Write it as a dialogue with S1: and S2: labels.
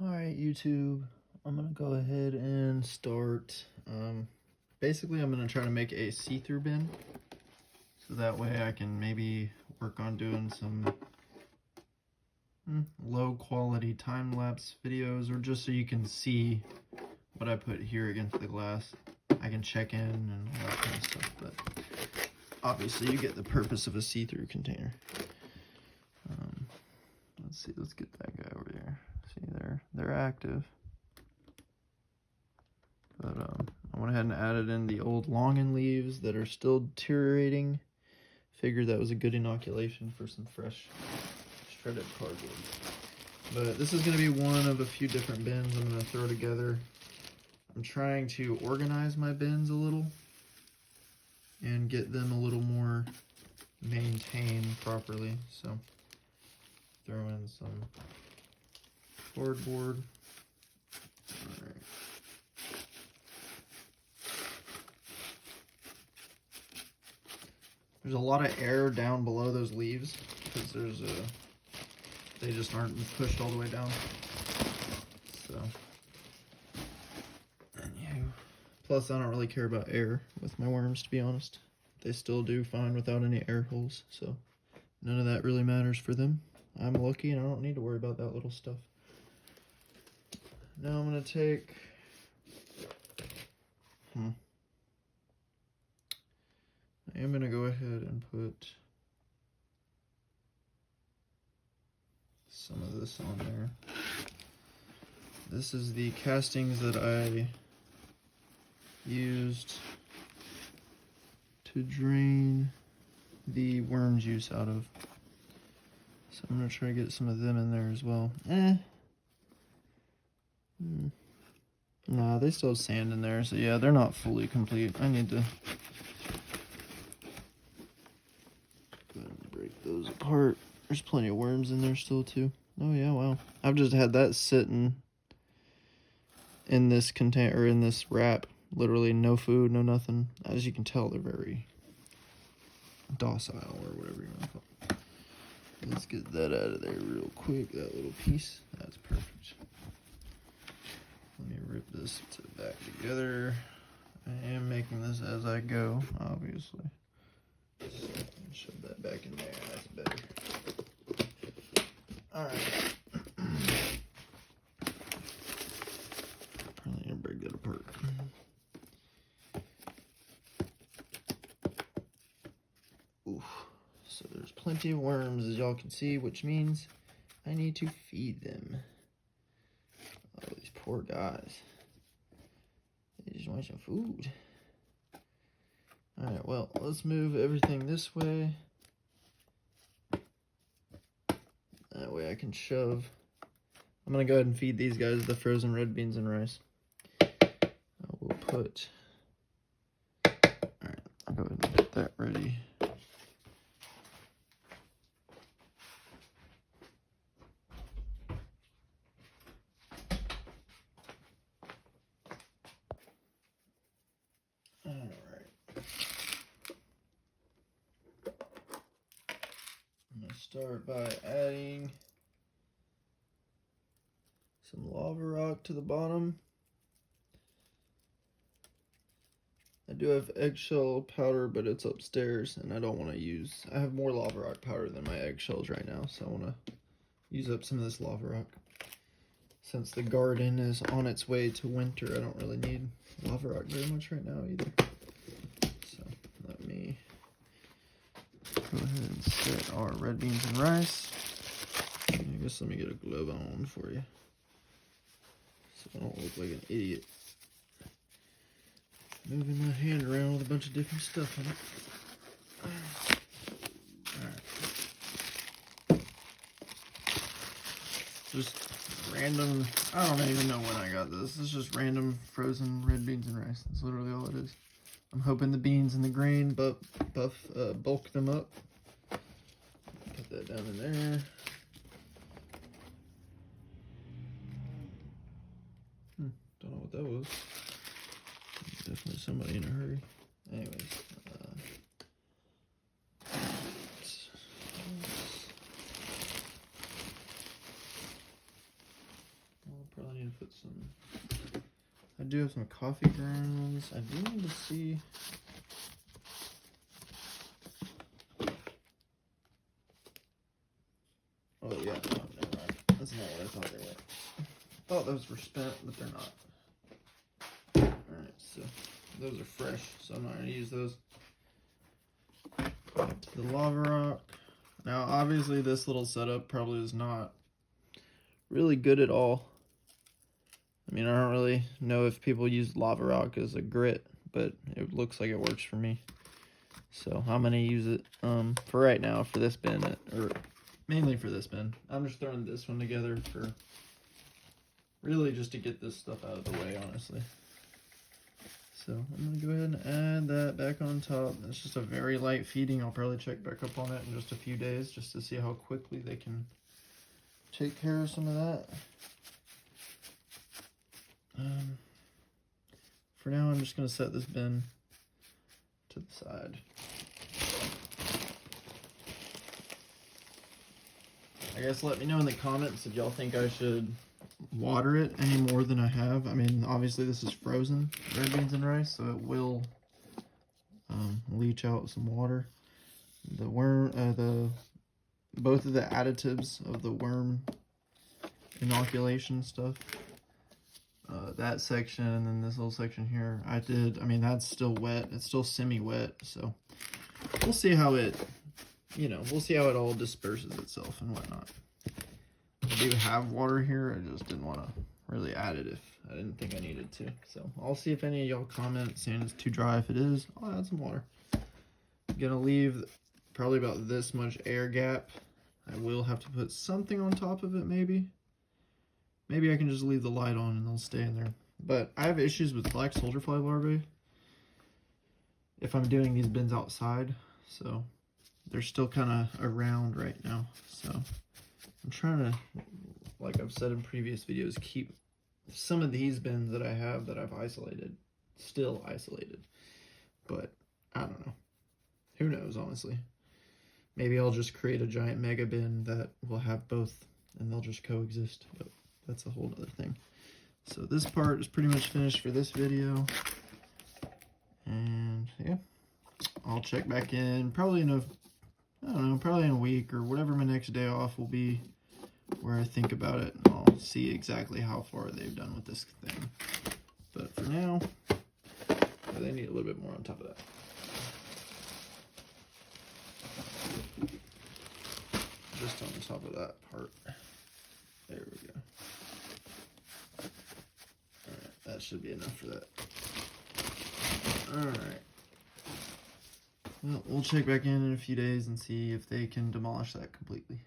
S1: Alright, YouTube, I'm gonna go ahead and start. Basically, I'm gonna try to make a see-through bin, so that way I can maybe work on doing some low-quality time-lapse videos, or just so you can see what I put here against the glass. I can check in and all that kind of stuff, but obviously you get the purpose of a see-through container. Let's see, let's get that guy over there. See, they're active. But I went ahead and added in the old longan leaves that are still deteriorating. Figured that was a good inoculation for some fresh shredded cardboard. But this is going to be one of a few different bins I'm going to throw together. I'm trying to organize my bins a little and get them a little more maintained properly. So throw in some cardboard. All right. There's a lot of air down below those leaves because they just aren't pushed all the way down. So, and yeah. Plus, I don't really care about air with my worms, to be honest. They still do fine without any air holes, so none of that really matters for them. I'm lucky and I don't need to worry about that little stuff. Now I'm gonna take I am going to go ahead and put some of this on there. This is the castings that I used to drain the worm juice out of. So I'm going to try to get some of them in there as well. Nah, they still have sand in there, so yeah, they're not fully complete. I need to break those apart. There's plenty of worms in there still too. Oh yeah, wow. I've just had that sitting in this container, or in this wrap. Literally no food, no nothing. As you can tell, they're very docile, or whatever you want to call it. Let's get that out of there real quick, that little piece. That's perfect. Let me rip this to the back together. I am making this as I go, obviously. Shove that back in there, that's better. Alright. Probably gonna break that apart. Oof. So there's plenty of worms, as y'all can see, which means I need to feed them. Oh, these poor guys. They just want some food. Alright, well, let's move everything this way. That way I can shove. I'm going to go ahead and feed these guys the frozen red beans and rice. I will put... Alright, I'll go ahead and get that ready. Start by adding some lava rock to the bottom. I do have eggshell powder, but it's upstairs and I don't want to use, I have more lava rock powder than my eggshells right now, so I want to use up some of this lava rock. Since the garden is on its way to winter, I don't really need lava rock very much right now either. So let me go ahead and set our red beans and rice. I guess let me get a glove on for you, so I don't look like an idiot moving my hand around with a bunch of different stuff on it. Alright. Just random, I don't even know when I got this. It's just random frozen red beans and rice. That's literally all it is. I'm hoping the beans and the grain bulk them up. Put that down in there. Don't know what that was. Definitely somebody in a hurry. Anyways. put some, I do have some coffee grounds. I do need to see. Oh yeah, no, never mind. That's not what I thought they were. I thought those were spent, but they're not. Alright, so those are fresh, so I'm not going to use those. Back to the lava rock. Now, obviously, this little setup probably is not really good at all. I mean, I don't really know if people use lava rock as a grit, but it looks like it works for me. So I'm going to use it for right now for this bin, or mainly for this bin. I'm just throwing this one together for really just to get this stuff out of the way, honestly. So I'm going to go ahead and add that back on top. It's just a very light feeding. I'll probably check back up on it in just a few days just to see how quickly they can take care of some of that. For now, I'm just going to set this bin to the side. I guess let me know in the comments if y'all think I should water it any more than I have. I mean, obviously this is frozen red beans and rice, so it will leach out some water. The worm, both of the additives of the worm inoculation stuff, that section and then this little section here, I mean, that's still wet. It's still semi-wet, so we'll see how it, we'll see how it all disperses itself and whatnot. I do have water here. I just didn't want to really add it if I didn't think I needed to. So I'll see if any of y'all comment saying it's too dry. If it is, I'll add some water. I'm gonna leave probably about this much air gap. I will have to put something on top of it, maybe. Maybe I can just leave the light on and they'll stay in there. But I have issues with black soldier fly larvae if I'm doing these bins outside, so they're still kind of around right now. So I'm trying to, like I've said in previous videos, keep some of these bins that I have that I've isolated still isolated. But I don't know. Who knows, honestly. Maybe I'll just create a giant mega bin that will have both and they'll just coexist. But that's a whole other thing. So this part is pretty much finished for this video. And yeah, I'll check back in probably in probably in a week or whatever my next day off will be, where I think about it and I'll see exactly how far they've done with this thing. But for now, they need a little bit more on top of that. Just on the top of that part. There we go. Alright, that should be enough for that. Alright. Well, we'll check back in a few days and see if they can demolish that completely.